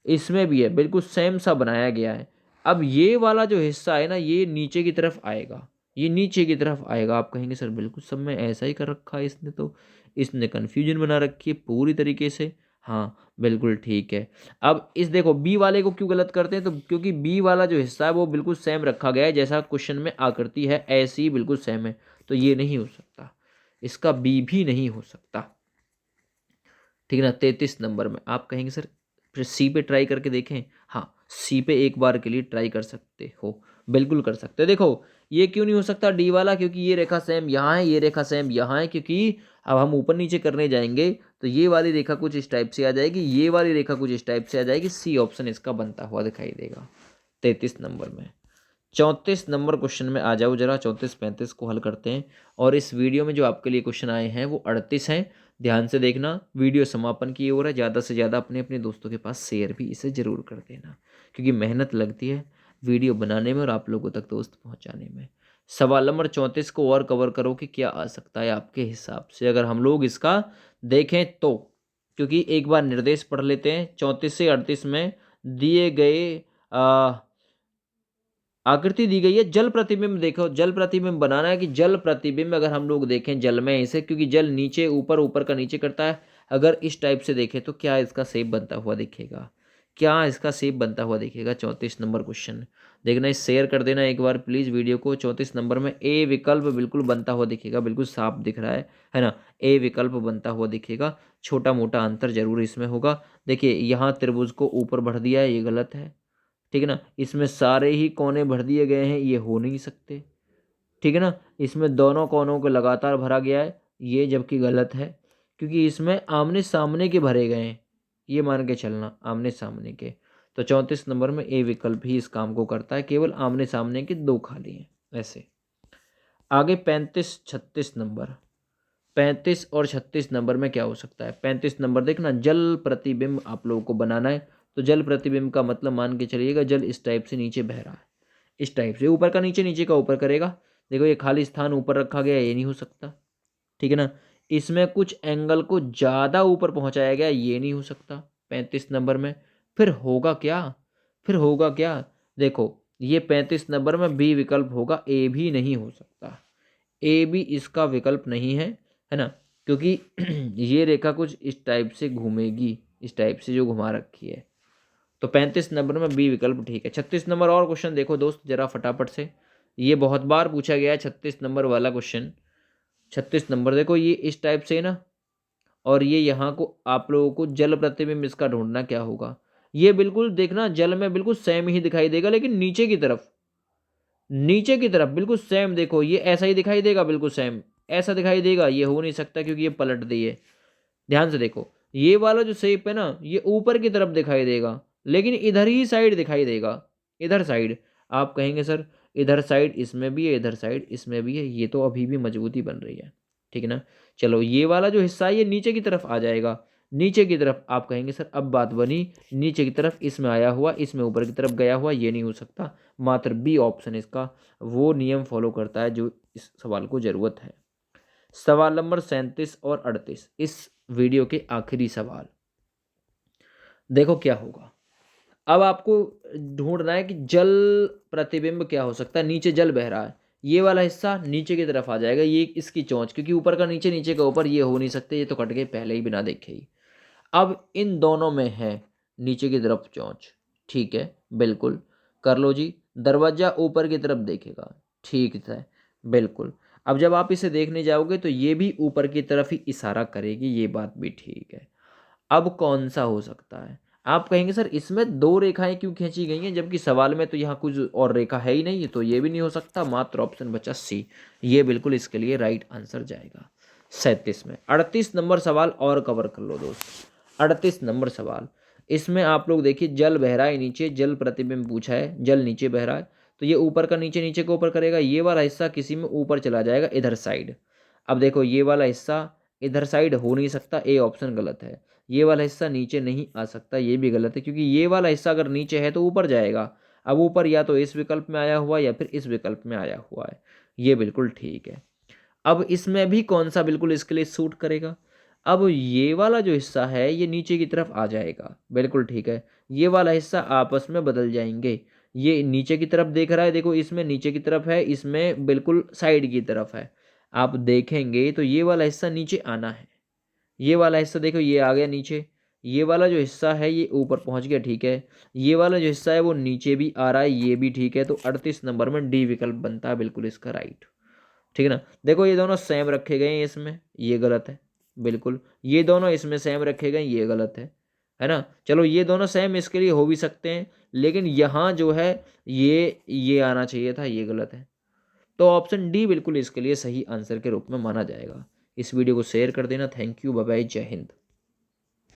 इसमें भी है, बिल्कुल सेम सा बनाया गया है। अब ये वाला जो हिस्सा है ना, ये नीचे की तरफ आएगा, ये नीचे की तरफ आएगा। आप कहेंगे सर बिल्कुल सब में ऐसा ही कर रखा है इसने, तो इसने कन्फ्यूजन बना रखी है पूरी तरीके से। हाँ बिल्कुल ठीक है। अब इस देखो बी वाले को क्यों गलत करते हैं, तो क्योंकि बी वाला जो हिस्सा है वो बिल्कुल सेम रखा गया है, जैसा क्वेश्चन में आकृति है ऐसी ही बिल्कुल सेम है, तो ये नहीं हो सकता, इसका बी भी नहीं हो सकता, ठीक है ना। 33 नंबर में आप कहेंगे सर फिर सी पे ट्राई करके देखें। हाँ सी पे एक बार के लिए ट्राई कर सकते हो, बिल्कुल कर सकते हो। देखो ये क्यों नहीं हो सकता डी वाला, क्योंकि ये रेखा सेम यहाँ है, ये रेखा सेम यहाँ है, क्योंकि अब हम ऊपर नीचे करने जाएंगे तो ये वाली रेखा कुछ इस टाइप से आ जाएगी, ये वाली रेखा कुछ इस टाइप से आ जाएगी, सी ऑप्शन इसका बनता हुआ दिखाई देगा 33 नंबर में। 34 नंबर क्वेश्चन में आ जाओ जरा, 34 35 को हल करते हैं। और इस वीडियो में जो आपके लिए क्वेश्चन आए हैं वो 38 हैं, ध्यान से देखना। वीडियो समापन की ओर है, ज़्यादा से ज़्यादा अपने अपने दोस्तों के पास शेयर भी इसे ज़रूर कर देना, क्योंकि मेहनत लगती है वीडियो बनाने में और आप लोगों तक दोस्त पहुंचाने में। सवाल नंबर 34 को और कवर करो कि क्या आ सकता है आपके हिसाब से, अगर हम लोग इसका देखें तो, क्योंकि एक बार निर्देश पढ़ लेते हैं। 34 से 38 में दिए गए आकृति दी गई है, जल प्रतिबिंब देखो, जल प्रतिबिंब बनाना है कि जल प्रतिबिंब अगर हम लोग देखें जल में इसे, क्योंकि जल नीचे ऊपर, ऊपर का नीचे करता है, अगर इस टाइप से देखें तो क्या इसका शेप बनता हुआ दिखेगा, क्या इसका शेप बनता हुआ दिखेगा। 34 नंबर क्वेश्चन देखना, इस शेयर कर देना एक बार प्लीज़ वीडियो को। 34 नंबर में ए विकल्प बिल्कुल बनता हुआ दिखेगा, बिल्कुल साफ दिख रहा है ना, ए विकल्प बनता हुआ दिखेगा। छोटा मोटा अंतर जरूर इसमें होगा। देखिए यहाँ त्रिभुज को ऊपर बढ़ दिया है, ये गलत है, ठीक है ना। इसमें सारे ही कोने भर दिए गए हैं, ये हो नहीं सकते, ठीक है ना। इसमें दोनों कोनों को लगातार भरा गया है, ये जबकि गलत है, क्योंकि इसमें आमने सामने के भरे गए हैं, ये मान के चलना आमने सामने के। तो 34 नंबर में ए विकल्प ही इस काम को करता है, केवल आमने सामने के 2 खाली हैं ऐसे। आगे 35 36 नंबर, 35 और 36 नंबर में क्या हो सकता है। 35 नंबर देखना, जल प्रतिबिंब आप लोगों को बनाना है। तो जल प्रतिबिंब का मतलब मान के चलिएगा जल इस टाइप से नीचे बह रहा है, इस टाइप से, ऊपर का नीचे, नीचे का ऊपर करेगा। देखो ये खाली स्थान ऊपर रखा गया, ये नहीं हो सकता, ठीक है ना। इसमें कुछ एंगल को ज़्यादा ऊपर पहुंचाया गया, ये नहीं हो सकता 35 नंबर में। फिर होगा क्या, फिर होगा क्या, देखो ये 35 नंबर में बी विकल्प होगा, ए भी नहीं हो सकता, ए भी इसका विकल्प नहीं है ना, क्योंकि ये रेखा कुछ इस टाइप से घूमेगी, इस टाइप से जो घुमा रखी है। तो 35 नंबर में बी विकल्प ठीक है। 36 नंबर और क्वेश्चन देखो दोस्त जरा फटाफट से, ये बहुत बार पूछा गया है 36 नंबर वाला क्वेश्चन। 36 नंबर देखो, ये इस टाइप से ना, और ये यहाँ को आप लोगों को जल प्रतिबिंब इसका ढूंढना क्या होगा। ये बिल्कुल देखना जल में बिल्कुल सेम ही दिखाई देगा, लेकिन नीचे की तरफ, नीचे की तरफ बिल्कुल सेम, देखो ये ऐसा ही दिखाई देगा, बिल्कुल सेम ऐसा दिखाई देगा, ये हो नहीं सकता क्योंकि ये पलट दी है। ध्यान से देखो, ये वाला जो शेप है ना, ये ऊपर की तरफ दिखाई देगा, लेकिन इधर ही साइड दिखाई देगा, इधर साइड। आप कहेंगे सर इधर साइड इसमें भी है, इधर साइड इसमें भी है, ये तो अभी भी मजबूती बन रही है, ठीक है ना। चलो ये वाला जो हिस्सा है ये नीचे की तरफ आ जाएगा, नीचे की तरफ आप कहेंगे सर अब बात बनी, नीचे की तरफ इसमें आया हुआ, इसमें ऊपर की तरफ गया हुआ, ये नहीं हो सकता, मात्र बी ऑप्शन इसका वो नियम फॉलो करता है जो इस सवाल को ज़रूरत है। सवाल नंबर 37 और 38, इस वीडियो के आखिरी सवाल। देखो क्या होगा, अब आपको ढूंढना है कि जल प्रतिबिंब क्या हो सकता है। नीचे जल बह रहा है, ये वाला हिस्सा नीचे की तरफ आ जाएगा, ये इसकी चोंच, क्योंकि ऊपर का नीचे नीचे का ऊपर, ये हो नहीं सकते, ये तो कट गए पहले ही बिना देखे ही। अब इन दोनों में है नीचे की तरफ चोंच, ठीक है, बिल्कुल कर लो जी। दरवाजा ऊपर की तरफ देखेगा, ठीक है, बिल्कुल। अब जब आप इसे देखने जाओगे तो ये भी ऊपर की तरफ ही इशारा करेगी, ये बात भी ठीक है। अब कौन सा हो सकता है, आप कहेंगे सर इसमें दो रेखाएं क्यों खींची गई हैं, जबकि सवाल में तो यहाँ कुछ और रेखा है ही नहीं, तो ये भी नहीं हो सकता, मात्र ऑप्शन बचा सी, ये बिल्कुल इसके लिए राइट आंसर जाएगा 37 में। 38 नंबर सवाल और कवर कर लो दोस्त। 38 नंबर सवाल, इसमें आप लोग देखिए जल बह रहा है नीचे, जल प्रतिबिंब पूछा है, जल नीचे बह रहा है, तो ये ऊपर का नीचे, नीचे को ऊपर करेगा, ये वाला हिस्सा किसी में ऊपर चला जाएगा इधर साइड। अब देखो ये वाला हिस्सा इधर साइड हो नहीं सकता, ए ऑप्शन गलत है। ये वाला हिस्सा नीचे नहीं आ सकता, ये भी गलत है, क्योंकि ये वाला हिस्सा अगर नीचे है तो ऊपर जाएगा। अब ऊपर या तो इस विकल्प में आया हुआ या फिर इस विकल्प में आया हुआ है, ये बिल्कुल ठीक है। अब इसमें भी कौन सा बिल्कुल इसके लिए सूट करेगा, अब ये वाला जो हिस्सा है ये नीचे की तरफ आ जाएगा, बिल्कुल ठीक है। ये वाला हिस्सा आपस में बदल जाएंगे, ये नीचे की तरफ देख रहा है, देखो इसमें नीचे की तरफ है, इसमें बिल्कुल साइड की तरफ है। आप देखेंगे तो ये वाला हिस्सा नीचे आना है, ये वाला हिस्सा देखो ये आ गया नीचे, ये वाला जो हिस्सा है ये ऊपर पहुंच गया, ठीक है। ये वाला जो हिस्सा है वो नीचे भी आ रहा है, ये भी ठीक है। तो 38 नंबर में डी विकल्प बनता है बिल्कुल इसका राइट, ठीक है ना। देखो ये दोनों सेम रखे गए हैं इसमें, ये गलत है, बिल्कुल। ये दोनों इसमें सेम रखे गए, ये गलत है ना। चलो ये दोनों सेम इसके लिए हो भी सकते हैं, लेकिन यहाँ जो है ये आना चाहिए था, ये गलत है। तो ऑप्शन डी बिल्कुल इसके लिए सही आंसर के रूप में माना जाएगा। इस वीडियो को शेयर कर देना। थैंक यू, बाय बाय, जय हिंद।